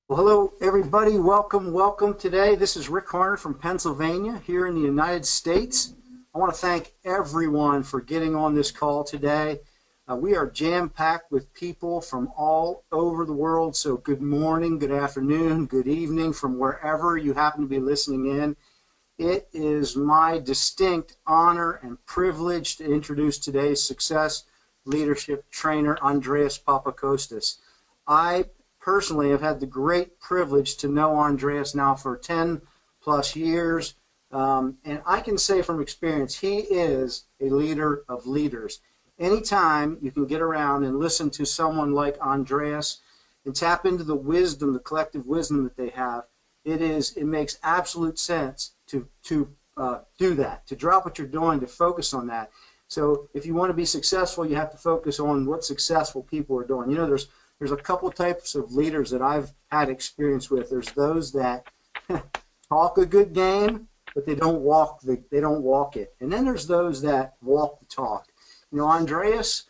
Well, hello, everybody. Welcome today. This is Rick Horner from Pennsylvania here in the United States. I want to thank everyone for getting on this call today. We are jam-packed with people from all over the world, so good morning, good afternoon, good evening from wherever you happen to be listening in. It is my distinct honor and privilege to introduce today's success leadership trainer, Andreas Papakostas. I personally have had the great privilege to know Andreas now for 10 plus years. And I can say from experience, he is a leader of leaders. Anytime you can get around and listen to someone like Andreas and tap into the wisdom, the collective wisdom that they have, it makes absolute sense to do that, to drop what you're doing, to focus on that. So if you want to be successful, you have to focus on what successful people are doing. You know, there's a couple types of leaders that I've had experience with. There's those that talk a good game, but they don't walk it. And then there's those that walk the talk. You know, Andreas,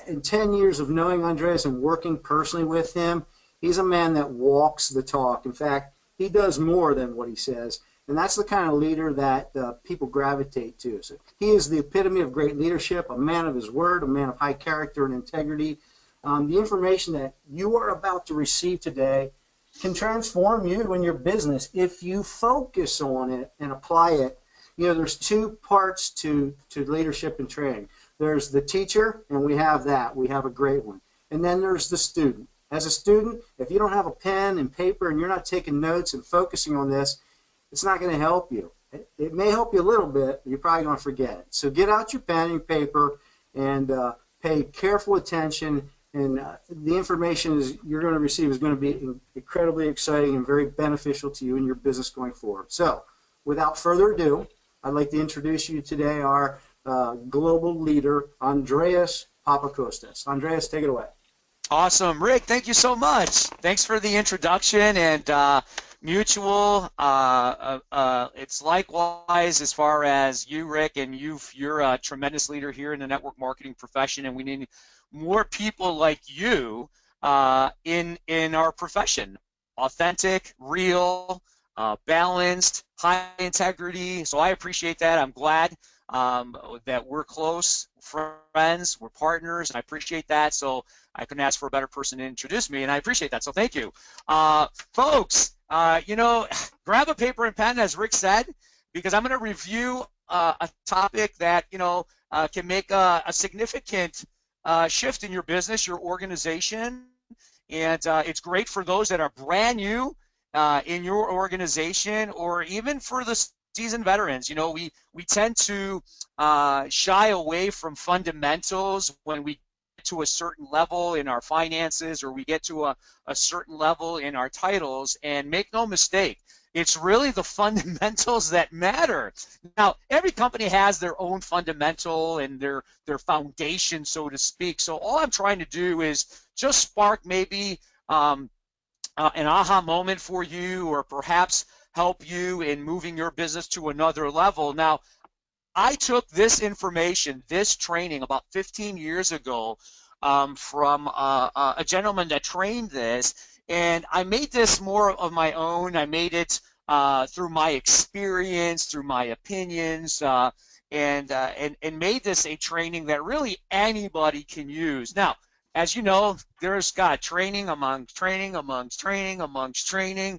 in 10 years of knowing Andreas and working personally with him, he's a man that walks the talk. In fact, he does more than what he says. And that's the kind of leader that people gravitate to. So he is the epitome of great leadership, a man of his word, a man of high character and integrity. The information that you are about to receive today can transform you and your business if you focus on it and apply it. You know, there's two parts to leadership and training. There's the teacher, and we have that. We have a great one. And then there's the student. As a student, if you don't have a pen and paper and you're not taking notes and focusing on this, it's not going to help you. It may help you a little bit, but you're probably going to forget it. So get out your pen and paper and pay careful attention. And the information you're going to receive is going to be incredibly exciting and very beneficial to you and your business going forward. So without further ado, I'd like to introduce you today our global leader, Andreas Papakostas. Andreas, take it away. Awesome. Rick, thank you so much. Thanks for the introduction and mutual. It's likewise as far as you, Rick, and you're a tremendous leader here in the network marketing profession, and we need more people like you in our profession. Authentic, real, balanced, high integrity. So I appreciate that. I'm glad that we're close friends, we're partners, and I appreciate that. So I couldn't ask for a better person to introduce me, and I appreciate that. So thank you. Folks, you know, grab a paper and pen, as Rick said, because I'm going to review a topic that, you know, can make a significant shift in your business, your organization, and it's great for those that are brand new in your organization, or even for the seasoned veterans. You know, we tend to shy away from fundamentals when we get to a certain level in our finances, or we get to a certain level in our titles, and make no mistake, it's really the fundamentals that matter. Now, every company has their own fundamental and their foundation, so to speak. So all I'm trying to do is just spark maybe an aha moment for you, or perhaps help you in moving your business to another level. Now, I took this information, this training, about 15 years ago from a gentleman that trained this, and I made this more of my own. I made it through my experience, through my opinions, and made this a training that really anybody can use. Now, as you know, there's training amongst training amongst training amongst training.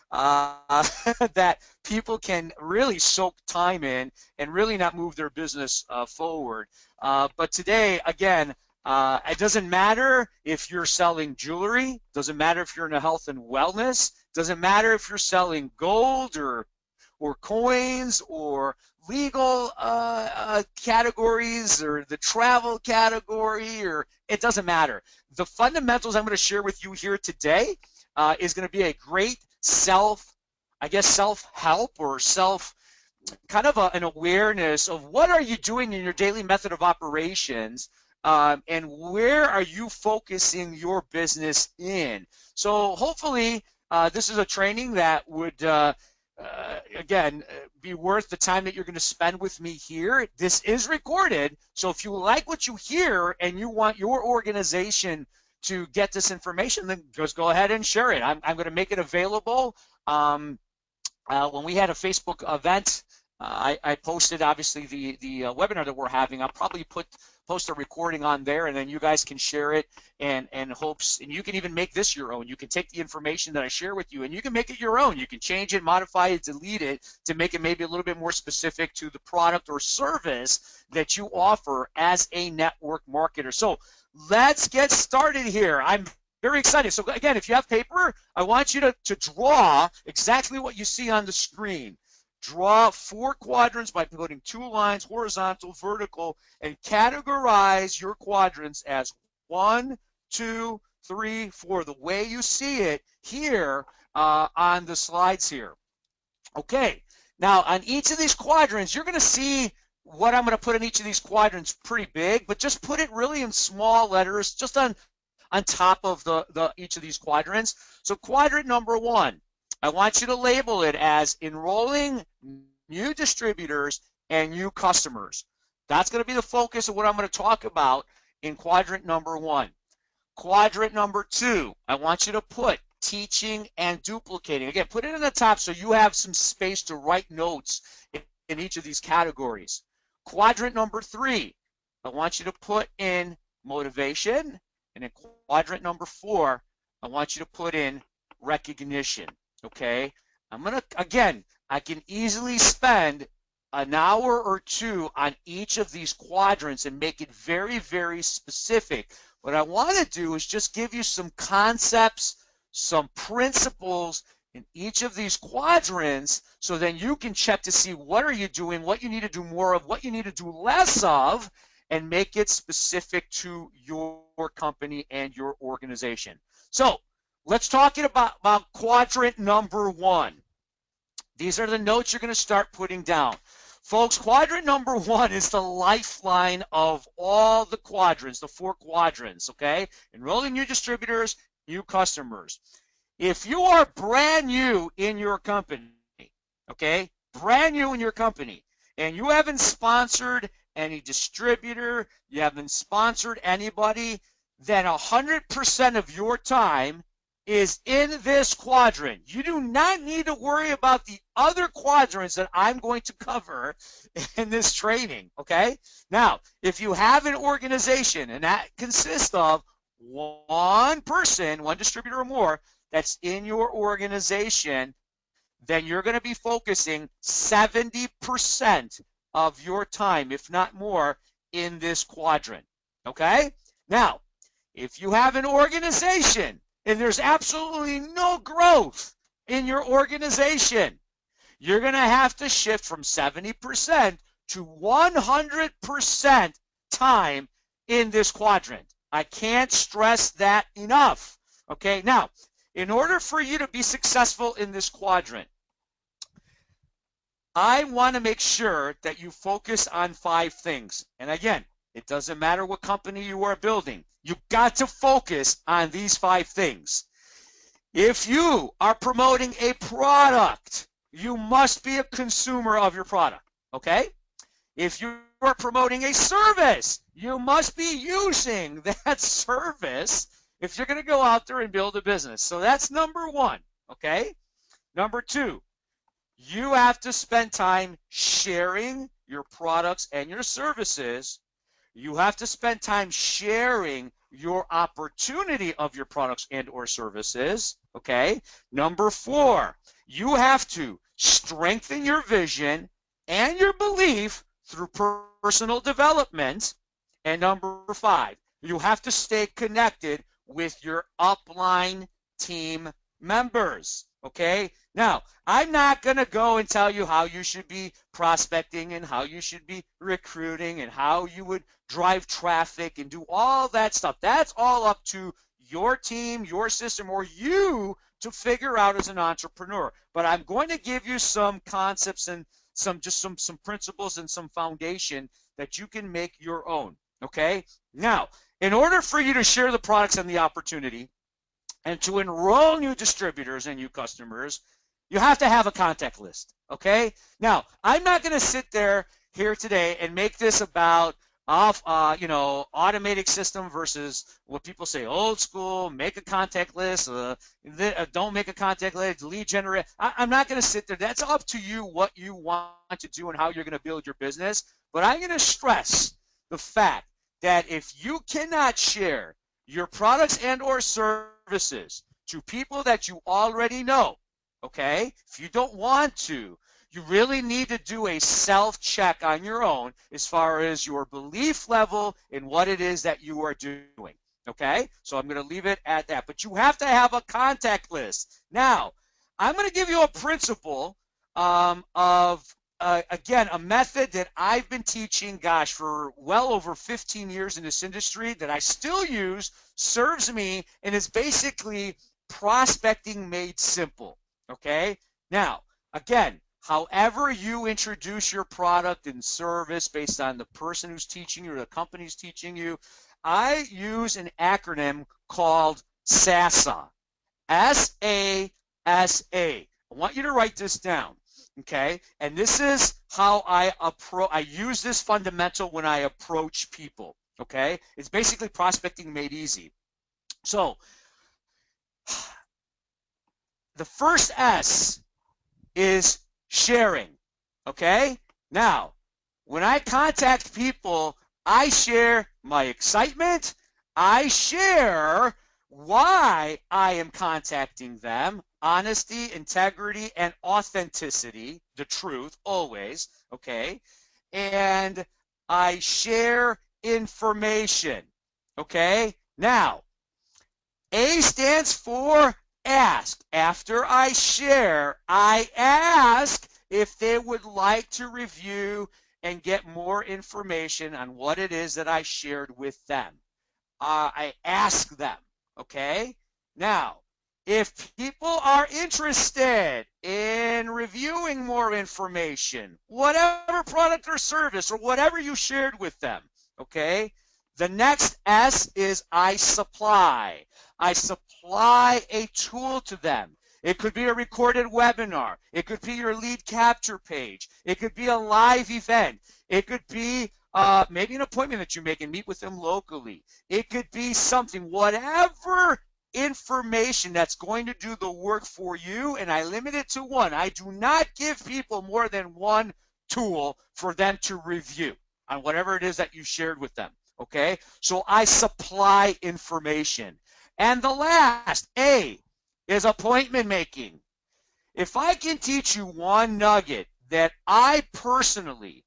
That people can really soak time in and really not move their business forward. But today, again, it doesn't matter if you're selling jewelry, doesn't matter if you're in a health and wellness, doesn't matter if you're selling gold or coins or legal categories or the travel category, or it doesn't matter. The fundamentals I'm going to share with you here today is going to be a great self-help or kind of an awareness of what are you doing in your daily method of operations, and where are you focusing your business in. So hopefully this is a training that would again be worth the time that you're going to spend with me here. This is recorded, so if you like what you hear and you want your organization to get this information, then just go ahead and share it. I'm going to make it available. When we had a Facebook event, I posted obviously the webinar that we're having. I'll probably post a recording on there, and then you guys can share it and hopes, and you can even make this your own. You can take the information that I share with you and you can make it your own. You can change it, modify it, delete it to make it maybe a little bit more specific to the product or service that you offer as a network marketer. So let's get started here. I'm very excited. So again, if you have paper, I want you to draw exactly what you see on the screen. Draw 4 quadrants by putting 2 lines, horizontal, vertical, and categorize your quadrants as 1, 2, 3, 4, the way you see it here on the slides here. Okay, now on each of these quadrants, you're going to see what I'm going to put in each of these quadrants pretty big, but just put it really in small letters, just on top of each of these quadrants. So quadrant number 1, I want you to label it as enrolling new distributors and new customers. That's going to be the focus of what I'm going to talk about in quadrant number 1. Quadrant number 2, I want you to put teaching and duplicating. Again, put it in the top so you have some space to write notes in each of these categories. Quadrant number 3, I want you to put in motivation. And in quadrant number 4, I want you to put in recognition. Okay, again, I can easily spend an hour or 2 on each of these quadrants and make it very, very specific. What I want to do is just give you some concepts, some principles in each of these quadrants, so then you can check to see what are you doing, what you need to do more of, what you need to do less of, and make it specific to your company and your organization. So let's talk about quadrant number 1. These are the notes you're going to start putting down. Folks, quadrant number 1 is the lifeline of all the quadrants, the 4 quadrants, okay? Enrolling new distributors, new customers. If you are brand new in your company, okay, brand new in your company, and you haven't sponsored any distributor, you haven't sponsored anybody, then 100% of your time is in this quadrant. You do not need to worry about the other quadrants that I'm going to cover in this training, okay? Now, if you have an organization, and that consists of one person, one distributor or more, that's in your organization, then you're going to be focusing 70% of your time, if not more, in this quadrant, okay? Now, if you have an organization and there's absolutely no growth in your organization, you're going to have to shift from 70% to 100% time in this quadrant. I can't stress that enough. Okay, now, in order for you to be successful in this quadrant, I want to make sure that you focus on 5 things. And again, it doesn't matter what company you are building. You've got to focus on these 5 things. If you are promoting a product, you must be a consumer of your product, okay? If you are promoting a service, you must be using that service if you're going to go out there and build a business. So that's number 1, okay? Number 2, you have to spend time sharing your products and your services. You have to spend time sharing your opportunity of your products and or services, okay? Number 4, you have to strengthen your vision and your belief through personal development. And number 5, you have to stay connected with your upline team members, okay? Now, I'm not going to go and tell you how you should be prospecting and how you should be recruiting and how you would drive traffic and do all that stuff. That's all up to your team, your system, or you to figure out as an entrepreneur. But I'm going to give you some concepts and some principles and some foundation that you can make your own, okay? Now, in order for you to share the products and the opportunity and to enroll new distributors and new customers, you have to have a contact list, okay? Now, I'm not going to sit here today and make this about off, automated system versus what people say old school, make a contact list, don't make a contact list, lead generate. I'm not going to sit there. That's up to you what you want to do and how you're going to build your business. But I'm going to stress the fact that if you cannot share your products and or services to people that you already know, okay, if you don't want to, you really need to do a self-check on your own as far as your belief level in what it is that you are doing. Okay? So I'm going to leave it at that. But you have to have a contact list. Now, I'm going to give you a principle again, a method that I've been teaching, gosh, for well over 15 years in this industry that I still use, serves me, and is basically prospecting made simple. Okay? Now, again, however you introduce your product and service based on the person who's teaching you or the company who's teaching you, I use an acronym called SASA. S-A-S-A. I want you to write this down, okay? And this is how I use this fundamental when I approach people, okay? It's basically prospecting made easy. So, the first S is sharing, okay? Now, when I contact people, I share my excitement. I share why I am contacting them, honesty, integrity, and authenticity, the truth, always, okay? And I share information, okay? Now, A stands for ask. After I share, I ask if they would like to review and get more information on what it is that I shared with them. I ask them, okay? Now, if people are interested in reviewing more information, whatever product or service or whatever you shared with them, okay? The next S is I supply. I supply a tool to them. It could be a recorded webinar. It could be your lead capture page. It could be a live event. It could be maybe an appointment that you make and meet with them locally. It could be something, whatever information that's going to do the work for you, and I limit it to one. I do not give people more than one tool for them to review on whatever it is that you shared with them, okay? So I supply information. And the last, A, is appointment making. If I can teach you one nugget that I personally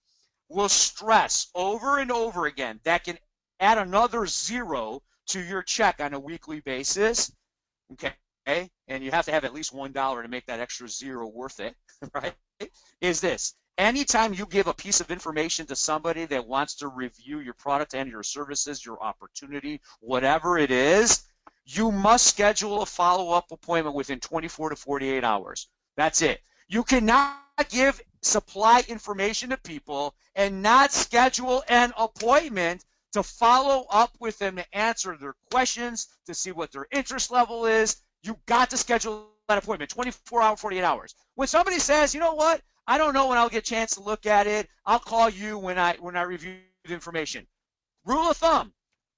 will stress over and over again that can add another zero to your check on a weekly basis, okay, and you have to have at least $1 to make that extra zero worth it, right, is this. Anytime you give a piece of information to somebody that wants to review your product and your services, your opportunity, whatever it is, you must schedule a follow-up appointment within 24 to 48 hours. That's it. You cannot supply information to people and not schedule an appointment to follow up with them to answer their questions, to see what their interest level is. You got to schedule that appointment, 24 hours, 48 hours. When somebody says, you know what, I don't know when I'll get a chance to look at it, I'll call you when I review the information. Rule of thumb,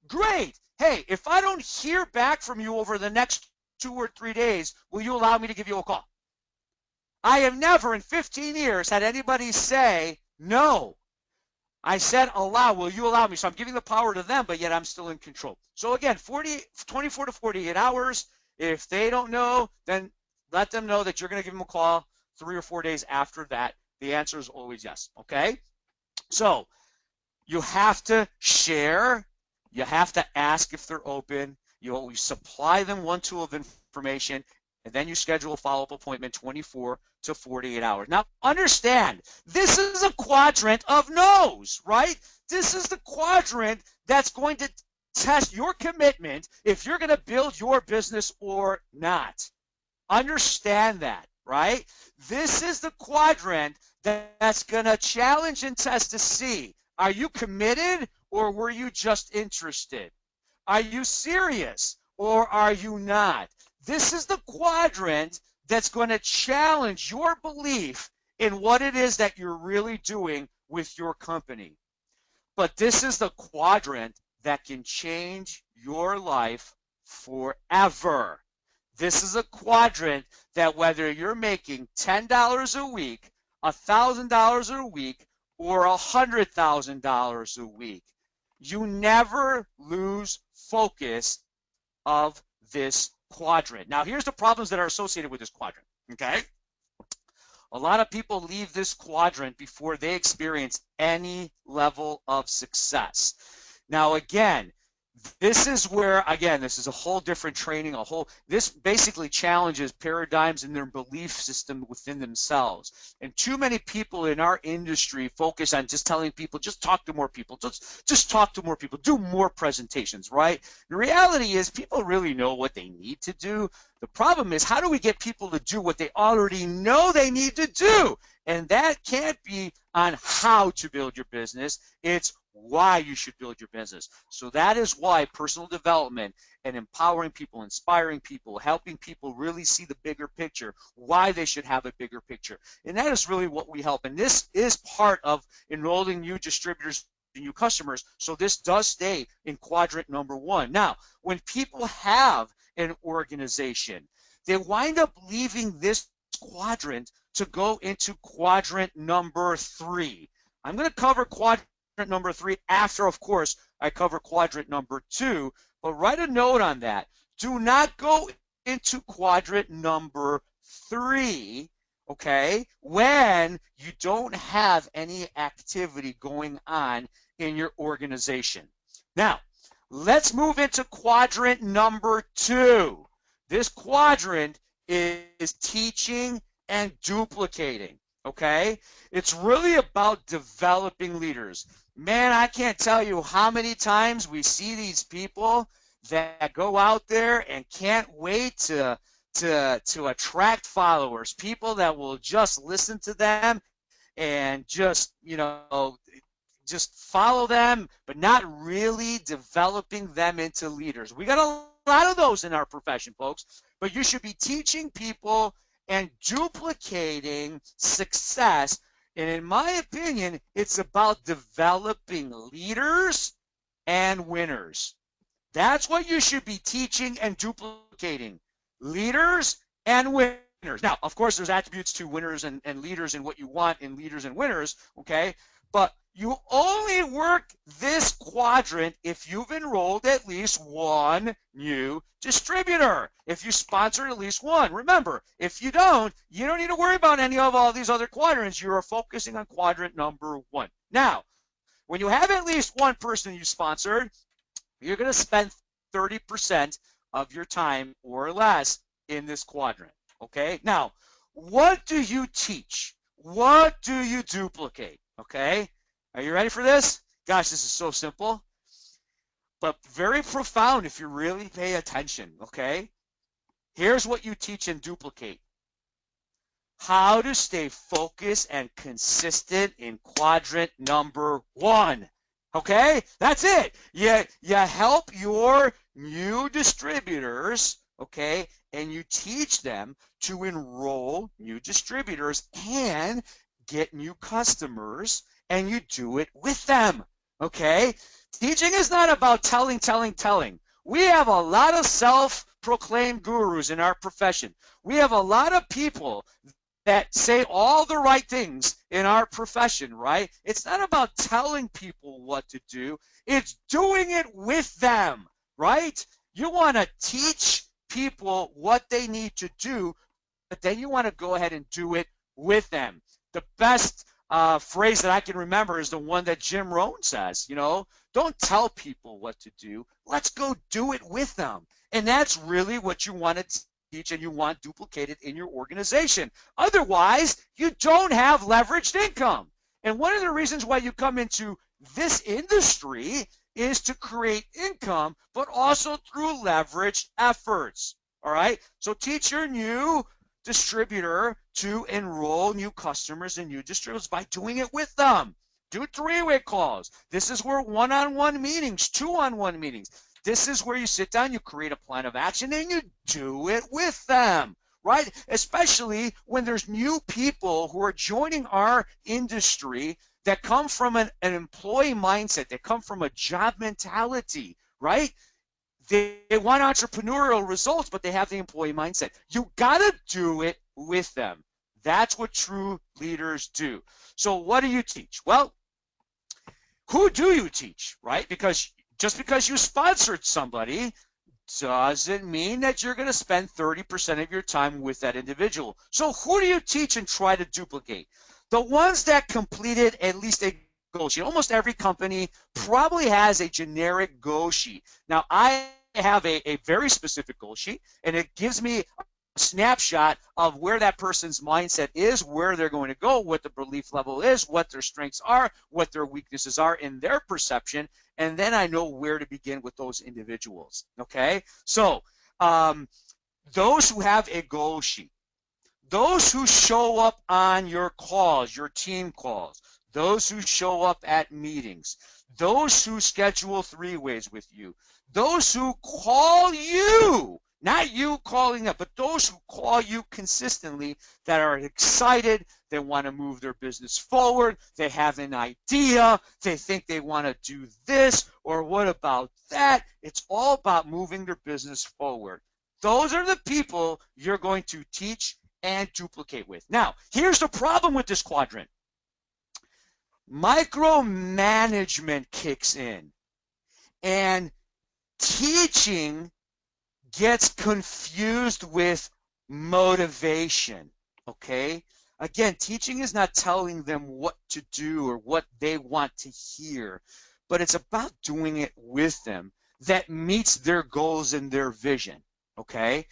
great. Hey, if I don't hear back from you over the next 2 or 3 days, will you allow me to give you a call? I have never in 15 years had anybody say no. I said allow. Will you allow me? So I'm giving the power to them, but yet I'm still in control. So again, 24 to 48 hours. If they don't know, then let them know that you're going to give them a call 3 or 4 days after that. The answer is always yes. Okay? So you have to share. You have to ask if they're open. You always supply them one tool of information, and then you schedule a follow-up appointment 24 to 48 hours. Now, understand, this is a quadrant of no's, right? This is the quadrant that's going to test your commitment if you're going to build your business or not. Understand that, right? This is the quadrant that's going to challenge and test to see, are you committed or were you just interested? Are you serious or are you not? This is the quadrant that's going to challenge your belief in what it is that you're really doing with your company. But this is the quadrant that can change your life forever. This is a quadrant that whether you're making $10 a week, $1,000 a week, or $100,000 a week, you never lose focus of this quadrant. Now, here's the problems that are associated with this quadrant, okay? A lot of people leave this quadrant before they experience any level of success. Now, again, this is where, again, this is a whole different training, this basically challenges paradigms in their belief system within themselves. And too many people in our industry focus on just telling people, just talk to more people, just talk to more people, do more presentations, right? The reality is people really know what they need to do. The problem is, how do we get people to do what they already know they need to do? And that can't be on how to build your business. It's why you should build your business. So that is why personal development and empowering people, inspiring people, helping people really see the bigger picture, why they should have a bigger picture. And that is really what we help. And this is part of enrolling new distributors and new customers. So this does stay in quadrant number 1. Now, when people have an organization, they wind up leaving this quadrant to go into quadrant number 3. I'm going to cover quadrant number 3 after, of course, I cover quadrant number 2, but write a note on that. Do not go into quadrant number 3, okay, when you don't have any activity going on in your organization. Now, let's move into quadrant number 2. This quadrant is teaching and duplicating, okay? It's really about developing leaders. Man, I can't tell you how many times we see these people that go out there and can't wait to attract followers, people that will just listen to them and just, just follow them, but not really developing them into leaders. We got a lot of those in our profession, folks, but you should be teaching people and duplicating success. And in my opinion, it's about developing leaders and winners. That's what you should be teaching and duplicating, leaders and winners. Now, of course, there's attributes to winners and leaders and what you want in leaders and winners, okay? But you only work this quadrant if you've enrolled at least one new distributor, if you sponsored at least one. Remember, if you don't need to worry about any of all these other quadrants. You are focusing on quadrant number 1. Now, when you have at least one person you sponsored, you're going to spend 30% of your time or less in this quadrant, okay? Now, what do you teach? What do you duplicate, okay? Are you ready for this? Gosh, this is so simple, but very profound if you really pay attention, okay? Here's what you teach and duplicate. How to stay focused and consistent in quadrant number 1. Okay? That's it. You help your new distributors, okay, and you teach them to enroll new distributors and get new customers, and you do it with them, okay? Teaching is not about telling. We have a lot of self-proclaimed gurus in our profession. We have a lot of people that say all the right things in our profession, right? It's not about telling people what to do. It's doing it with them, right? You want to teach people what they need to do, but then you want to go ahead and do it with them. The best phrase that I can remember is the one that Jim Rohn says, don't tell people what to do. Let's go do it with them. And that's really what you want to teach and you want duplicated in your organization. Otherwise, you don't have leveraged income. And one of the reasons why you come into this industry is to create income, but also through leveraged efforts. All right? So teach your new distributor to enroll new customers and new distributors by doing it with them. Do 3-way calls. This is where one-on-one meetings, 2-on-1 meetings. This is where you sit down, you create a plan of action, and you do it with them, right? Especially when there's new people who are joining our industry that come from an employee mindset, that come from a job mentality, right? They want entrepreneurial results, but they have the employee mindset. You got to do it with them. That's what true leaders do. So what do you teach? Well, who do you teach, right? Because just because you sponsored somebody doesn't mean that you're going to spend 30% of your time with that individual. So who do you teach and try to duplicate? The ones that completed at least a goal sheet. Almost every company probably has a generic goal sheet. Now, I have a very specific goal sheet, and it gives me a snapshot of where that person's mindset is, where they're going to go, what the belief level is, what their strengths are, what their weaknesses are in their perception, and then I know where to begin with those individuals. Okay, so those who have a goal sheet, those who show up on your calls, your team calls, those who show up at meetings, those who schedule three-ways with you, those who call you, not you calling them, but those who call you consistently, that are excited, they want to move their business forward, they have an idea, they think they want to do this, or what about that? It's all about moving their business forward. Those are the people you're going to teach and duplicate with. Now, here's the problem with this quadrant. Micromanagement kicks in, and teaching gets confused with motivation, okay? Again, teaching is not telling them what to do or what they want to hear, but it's about doing it with them that meets their goals and their vision, okay?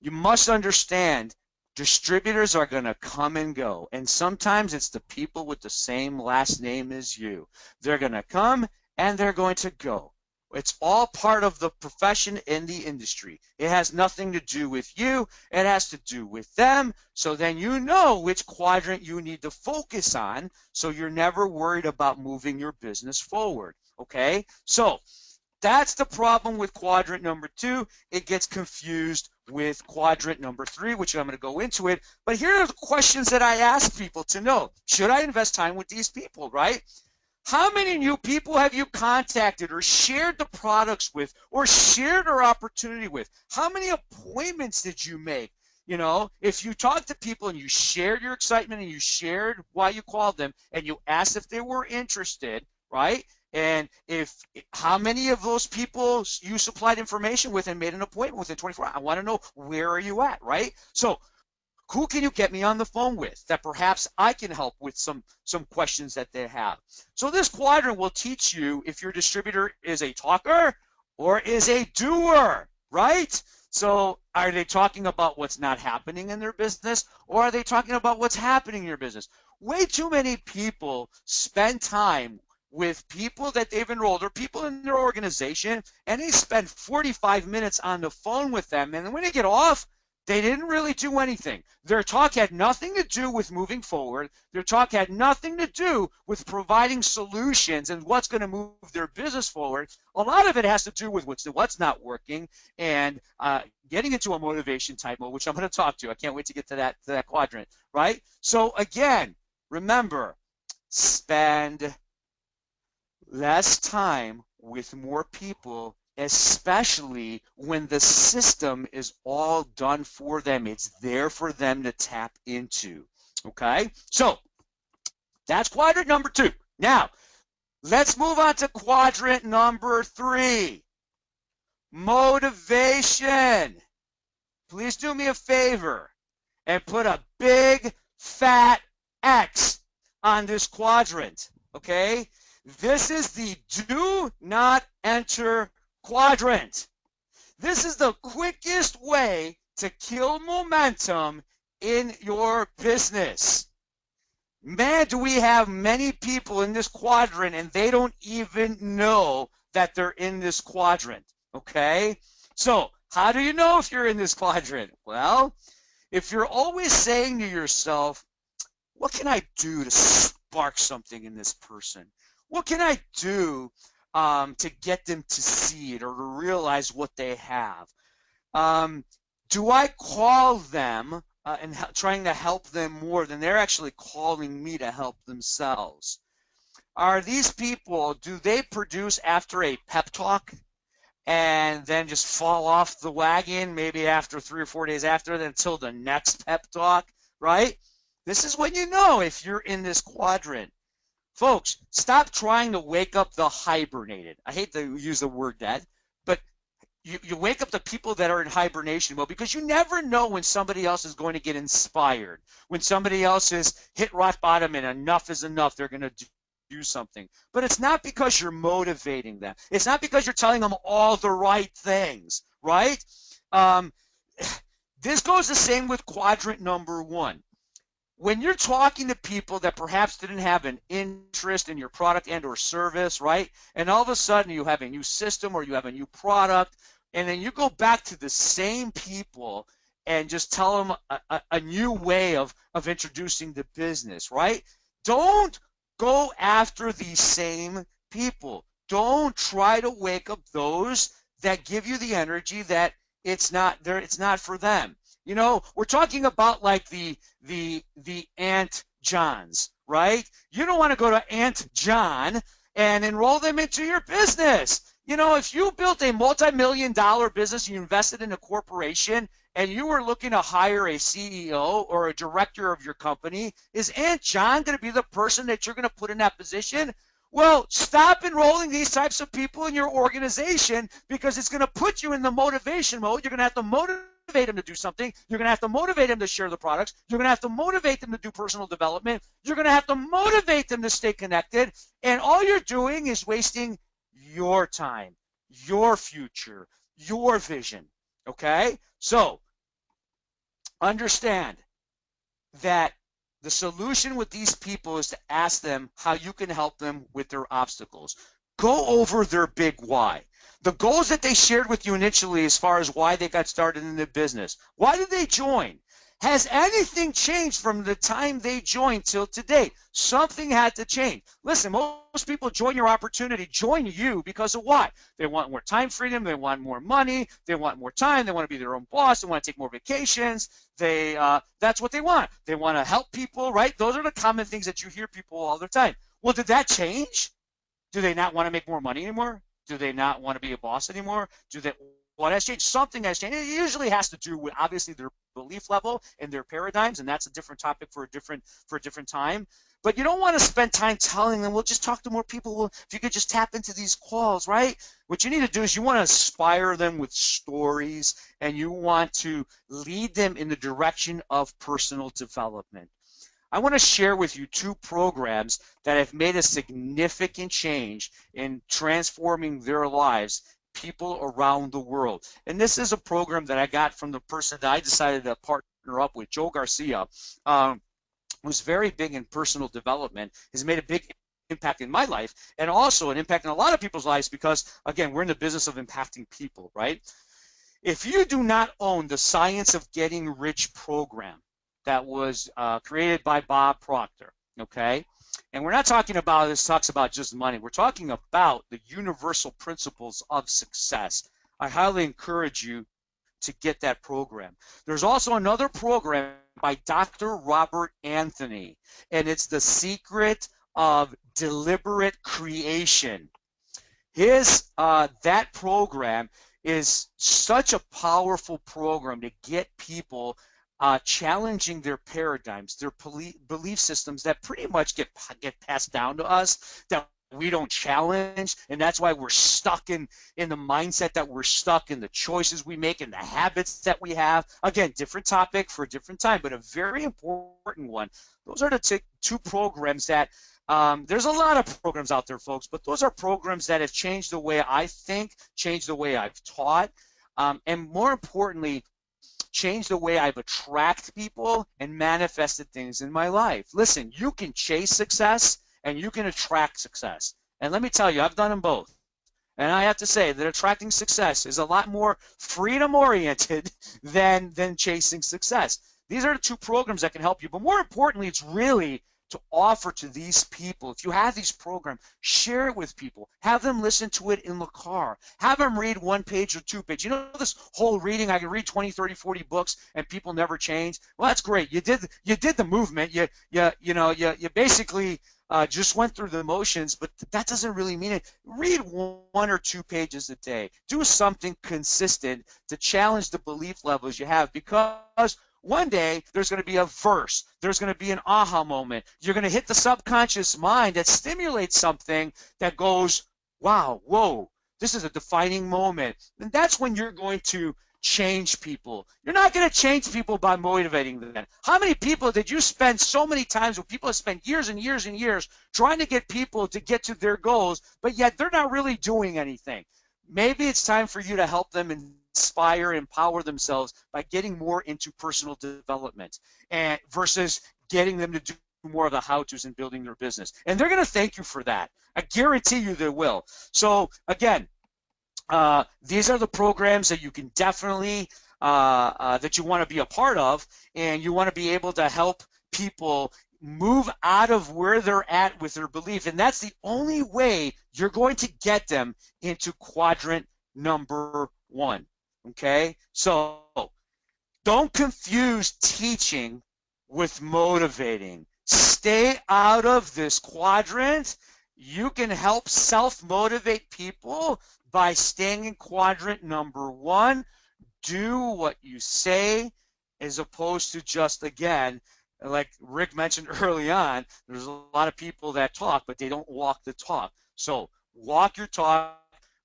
You must understand, distributors are going to come and go, and sometimes it's the people with the same last name as you. They're going to come and they're going to go. It's all part of the profession in the industry. It has nothing to do with you. It has to do with them. So then you know which quadrant you need to focus on, so you're never worried about moving your business forward. Okay? So that's the problem with quadrant number 2. It gets confused with quadrant number 3, which I'm going to go into it. But here are the questions that I ask people to know. Should I invest time with these people, right? How many new people have you contacted or shared the products with or shared our opportunity with? How many appointments did you make? You know, if you talked to people and you shared your excitement and you shared why you called them and you asked if they were interested, right? And how many of those people you supplied information with and made an appointment within 24 hours? I want to know, where are you at, right? So who can you get me on the phone with that perhaps I can help with some questions that they have? So this quadrant will teach you if your distributor is a talker or is a doer, right? So are they talking about what's not happening in their business, or are they talking about what's happening in your business? Way too many people spend time with people that they've enrolled or people in their organization, and they spend 45 minutes on the phone with them, and when they get off, they didn't really do anything. Their talk had nothing to do with moving forward. Their talk had nothing to do with providing solutions and what's going to move their business forward. A lot of it has to do with what's not working and getting into a motivation type mode, which I'm going to talk to. I can't wait to get to that quadrant, right? So again, remember, spend less time with more people, especially when the system is all done for them. It's there for them to tap into. Okay? So that's quadrant number 2. Now, let's move on to quadrant number 3. Motivation. Please do me a favor and put a big fat X on this quadrant. Okay? This is the do not enter quadrant. This is the quickest way to kill momentum in your business. Man, do we have many people in this quadrant and they don't even know that they're in this quadrant, okay? So how do you know if you're in this quadrant? Well, if you're always saying to yourself, what can I do to spark something in this person? What can I do to get them to see it or to realize what they have? Do I call them and trying to help them more than they're actually calling me to help themselves? are these people, do they produce after a pep talk and then just fall off the wagon maybe after 3 or 4 days after that until the next pep talk, right? This is when you know if you're in this quadrant. Folks, stop trying to wake up the hibernated. I hate to use the word that, but you wake up the people that are in hibernation mode because you never know when somebody else is going to get inspired. When somebody else has hit rock bottom and enough is enough, they're going to do something. But it's not because you're motivating them. It's not because you're telling them all the right things, right? Um, this goes the same with quadrant number one. When you're talking to people that perhaps didn't have an interest in your product and or service, right? And all of a sudden you have a new system or you have a new product, and then you go back to the same people and just tell them a new way of introducing the business, right? Don't go after these same people. Don't try to wake up those that give you the energy that it's not there, it's not for them. You know, we're talking about like the Aunt Johns, right? You don't want to go to Aunt John and enroll them into your business. You know, if you built a multi-million-dollar business, you invested in a corporation, and you were looking to hire a CEO or a director of your company, is Aunt John going to be the person that you're going to put in that position? Well, stop enrolling these types of people in your organization because it's going to put you in the motivation mode. You're going to have to motivate them to do something. You're going to have to motivate them to share the products. You're going to have to motivate them to do personal development. You're going to have to motivate them to stay connected. And all you're doing is wasting your time, your future, your vision. Okay? So, understand that the solution with these people is to ask them how you can help them with their obstacles. Go over their big why. The goals that they shared with you initially as far as why they got started in the business. Why did they join? Has anything changed from the time they joined till today? Something had to change. Listen, most people join your opportunity, join you because of what? They want more time freedom, they want more money, they want more time, they want to be their own boss, they want to take more vacations. That's what they want. They want to help people, right? Those are the common things that you hear people all the time. Well, did that change? Do they not want to make more money anymore? Do they not want to be a boss anymore? What has changed? Something has changed. It usually has to do with obviously their belief level and their paradigms, and that's a different topic for a different time. But you don't want to spend time telling them, well, just talk to more people. Well, if you could just tap into these calls, right? What you need to do is you want to inspire them with stories, and you want to lead them in the direction of personal development. I want to share with you two programs that have made a significant change in transforming their lives, people around the world. And this is a program that I got from the person that I decided to partner up with, Joe Garcia, who's very big in personal development, has made a big impact in my life and also an impact in a lot of people's lives because, again, we're in the business of impacting people, right? If you do not own the Science of Getting Rich program, that was created by Bob Proctor, okay? And we're not talking about, this talks about just money. We're talking about the universal principles of success. I highly encourage you to get that program. There's also another program by Dr. Robert Anthony, and it's The Secret of Deliberate Creation. That program is such a powerful program to get people challenging their paradigms, their belief systems that pretty much get passed down to us that we don't challenge, and that's why we're stuck in the mindset that we're stuck in, the choices we make and the habits that we have. Again, different topic for a different time, but a very important one. Those are the two programs that there's a lot of programs out there, folks, but those are programs that have changed the way I think, changed the way I've taught, and more importantly, changed the way I've attracted people and manifested things in my life. Listen, you can chase success and you can attract success. And let me tell you, I've done them both. And I have to say that attracting success is a lot more freedom-oriented than chasing success. These are the two programs that can help you. But more importantly, it's really to offer to these people. If you have these programs, share it with people. Have them listen to it in the car. Have them read 1 page or 2 pages. You know, this whole reading, I can read 20, 30, 40 books and people never change. Well, that's great. You did the movement. You basically just went through the motions, but that doesn't really mean it. Read 1 or 2 pages a day. Do something consistent to challenge the belief levels you have, because one day there's going to be a verse. There's going to be an aha moment. You're going to hit the subconscious mind that stimulates something that goes, wow, whoa, this is a defining moment. And that's when you're going to change people. You're not going to change people by motivating them. How many people did you spend so many times where people have spent years and years and years trying to get people to get to their goals, but yet they're not really doing anything? Maybe it's time for you to help them inspire, empower themselves by getting more into personal development and versus getting them to do more of the how-tos and building their business. And they're going to thank you for that. I guarantee you they will. So again, these are the programs that you can definitely that you want to be a part of, and you want to be able to help people move out of where they're at with their belief. And that's the only way you're going to get them into quadrant number 1. Okay? So don't confuse teaching with motivating. Stay out of this quadrant. You can help self-motivate people by staying in quadrant number 1. Do what you say, as opposed to just, again, like Rick mentioned early on, there's a lot of people that talk, but they don't walk the talk. So walk your talk.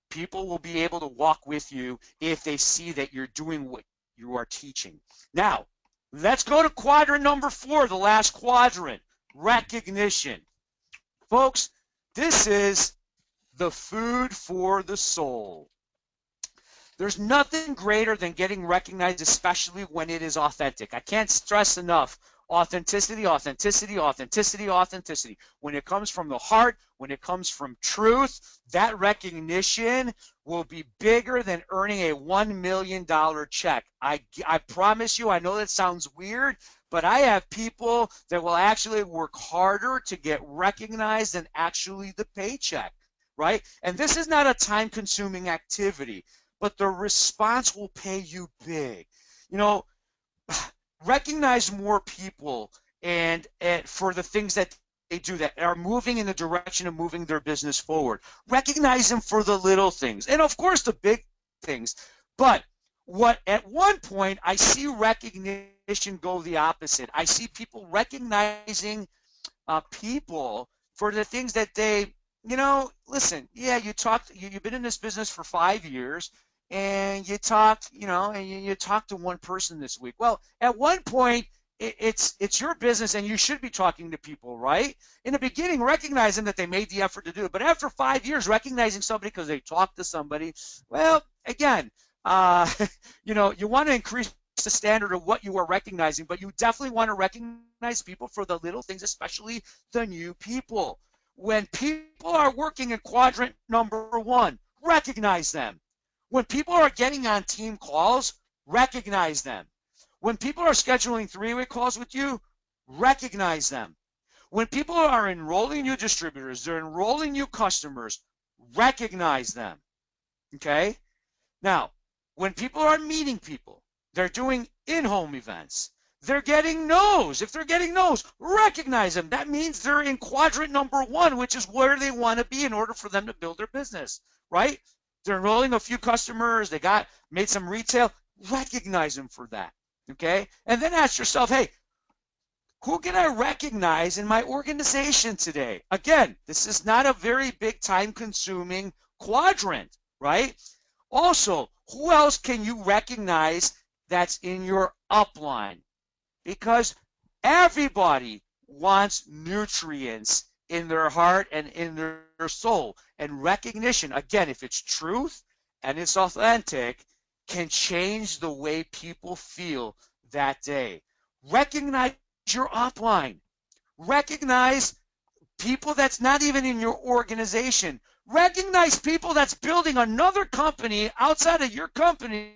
People will be able to walk with you if they see that you're doing what you are teaching. Now, let's go to quadrant number 4, the last quadrant, recognition. Folks, this is the food for the soul. There's nothing greater than getting recognized, especially when it is authentic. I can't stress enough, authenticity, authenticity, authenticity, authenticity. When it comes from the heart, when it comes from truth, that recognition will be bigger than earning a $1 million check. I promise you, I know that sounds weird, but I have people that will actually work harder to get recognized than actually the paycheck. Right? And this is not a time-consuming activity, but the response will pay you big. You know, recognize more people and for the things that they do that are moving in the direction of moving their business forward. Recognize them for the little things and, of course, the big things. But what at one point I see recognition go the opposite. I see people recognizing people for the things that they, listen, yeah, you've been in this business for 5 years, and you talked, and you talked to one person this week. Well, at one point, it's your business, and you should be talking to people, right? In the beginning, recognizing that they made the effort to do it, but after 5 years, recognizing somebody because they talked to somebody, well, again, you want to increase the standard of what you are recognizing, but you definitely want to recognize people for the little things, especially the new people. When people are working in quadrant number 1, recognize them. When people are getting on team calls, recognize them. When people are scheduling 3-way calls with you, recognize them. When people are enrolling new distributors, they're enrolling new customers, recognize them. Okay? Now, when people are meeting people, they're doing in-home events, they're getting no's. If they're getting no's, recognize them. That means they're in quadrant number 1, which is where they want to be in order for them to build their business, right? They're enrolling a few customers, they made some retail, recognize them for that, okay? And then ask yourself, hey, who can I recognize in my organization today? Again, this is not a very big time-consuming quadrant, right? Also, who else can you recognize that's in your upline? Because everybody wants nutrients in their heart and in their soul. And recognition, again, if it's truth and it's authentic, can change the way people feel that day. Recognize your upline. Recognize people that's not even in your organization. Recognize people that's building another company outside of your company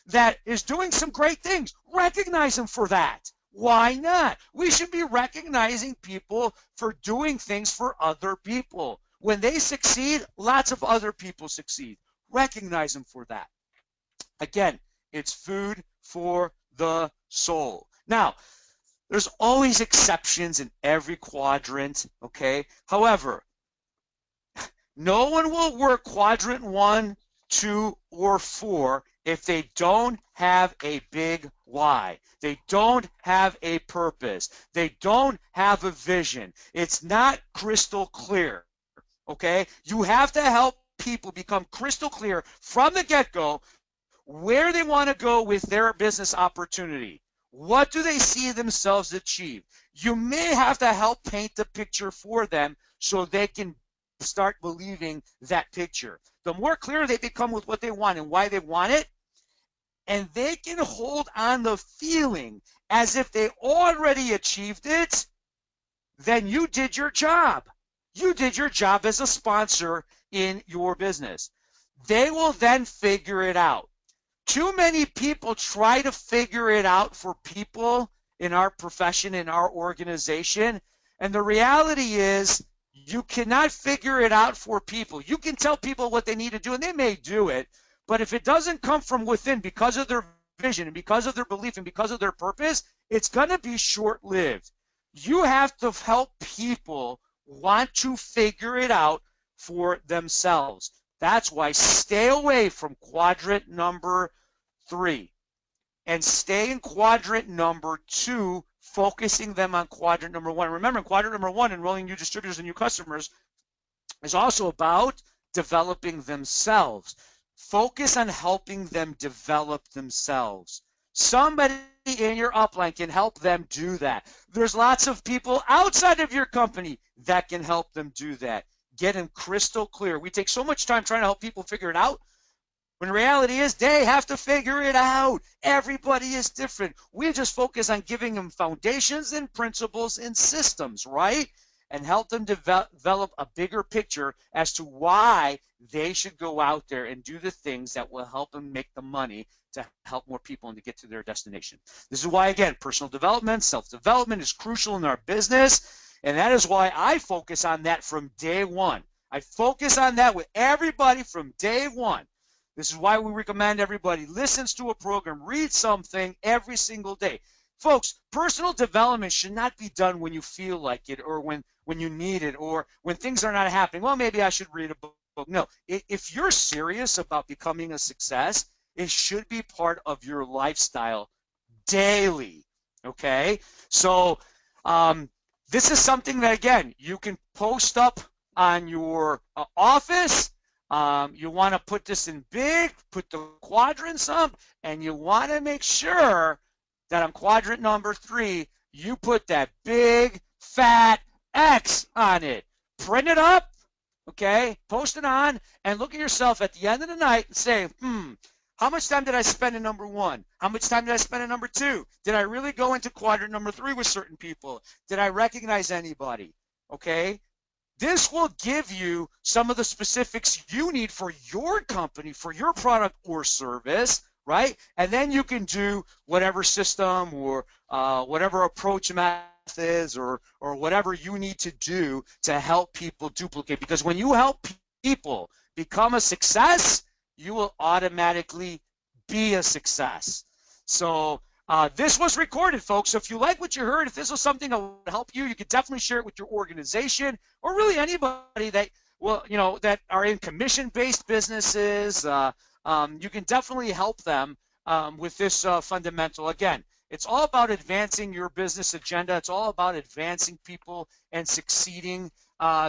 that is doing some great things. Recognize them for that. Why not? We should be recognizing people for doing things for other people. When they succeed, lots of other people succeed. Recognize them for that. Again, it's food for the soul. Now, There's always exceptions in every quadrant, okay? However, no one will work quadrant 1, 2, or 4 if they don't have a big why. They don't have a purpose. They don't have a vision. It's not crystal clear, okay? You have to help people become crystal clear from the get-go where they want to go with their business opportunity. What do they see themselves achieve? You may have to help paint the picture for them so they can start believing that picture. The more clear they become with what they want and why they want it, and they can hold on the feeling as if they already achieved it, then you did your job. You did your job as a sponsor in your business. They will then figure it out. Too many people try to figure it out for people in our profession, in our organization, and the reality is you cannot figure it out for people. You can tell people what they need to do, and they may do it, but if it doesn't come from within because of their vision and because of their belief and because of their purpose, it's going to be short-lived. You have to help people want to figure it out for themselves. That's why stay away from quadrant number 3 and stay in quadrant number 2, focusing them on quadrant number 1. Remember, quadrant number 1, enrolling new distributors and new customers, is also about developing themselves. Focus on helping them develop themselves. Somebody in your upline can help them do that. There's lots of people outside of your company that can help them do that. Get them crystal clear. We take so much time trying to help people figure it out, when reality is they have to figure it out. Everybody is different. We just focus on giving them foundations and principles and systems, right? And help them develop a bigger picture as to why they should go out there and do the things that will help them make the money to help more people and to get to their destination. This is why, again, personal development, self-development is crucial in our business, and that is why I focus on that from day one. I focus on that with everybody from day one. This is why we recommend everybody listens to a program, read something every single day. Folks, personal development should not be done when you feel like it or when you need it or when things are not happening. Well, maybe I should read a book. No, if you're serious about becoming a success, it should be part of your lifestyle daily, okay? So this is something that, again, you can post up on your office. You want to put this in big, put the quadrants up, and you want to make sure that on quadrant number 3, you put that big, fat X on it. Print it up, okay? Post it on, and look at yourself at the end of the night and say, how much time did I spend in number 1? How much time did I spend in number 2? Did I really go into quadrant number 3 with certain people? Did I recognize anybody? Okay? This will give you some of the specifics you need for your company, for your product or service, right? And then you can do whatever system or whatever approach methods or whatever you need to do to help people duplicate. Because when you help people become a success, you will automatically be a success. So this was recorded, folks. So if you like what you heard, if this was something that would help you, you could definitely share it with your organization or really anybody that, well, you know, that are in commission-based businesses. You can definitely help them with this fundamental. Again, it's all about advancing your business agenda. It's all about advancing people and succeeding.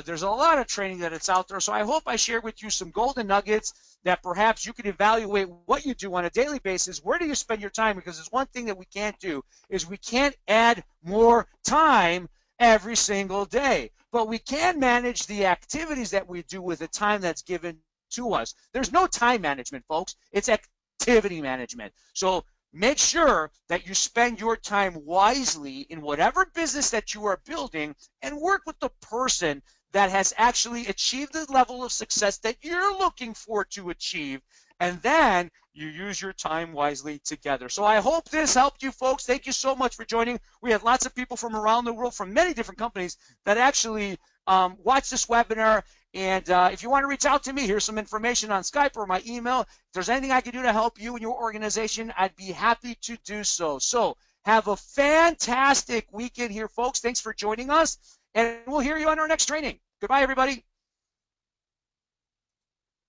There's a lot of training that it's out there. So I hope I shared with you some golden nuggets that perhaps you can evaluate what you do on a daily basis. Where do you spend your time? Because there's one thing that we can't do is we can't add more time every single day. But we can manage the activities that we do with the time that's given to us. There's no time management, folks. It's activity management. So make sure that you spend your time wisely in whatever business that you are building and work with the person that has actually achieved the level of success that you're looking for to achieve, and then you use your time wisely together. So I hope this helped you, folks. Thank you so much for joining. We had lots of people from around the world, from many different companies, that actually watched this webinar. And if you want to reach out to me, here's some information on Skype or my email. If there's anything I can do to help you and your organization, I'd be happy to do so. So Have a fantastic weekend here, folks. Thanks for joining us, and we'll hear you on our next training. Goodbye, everybody.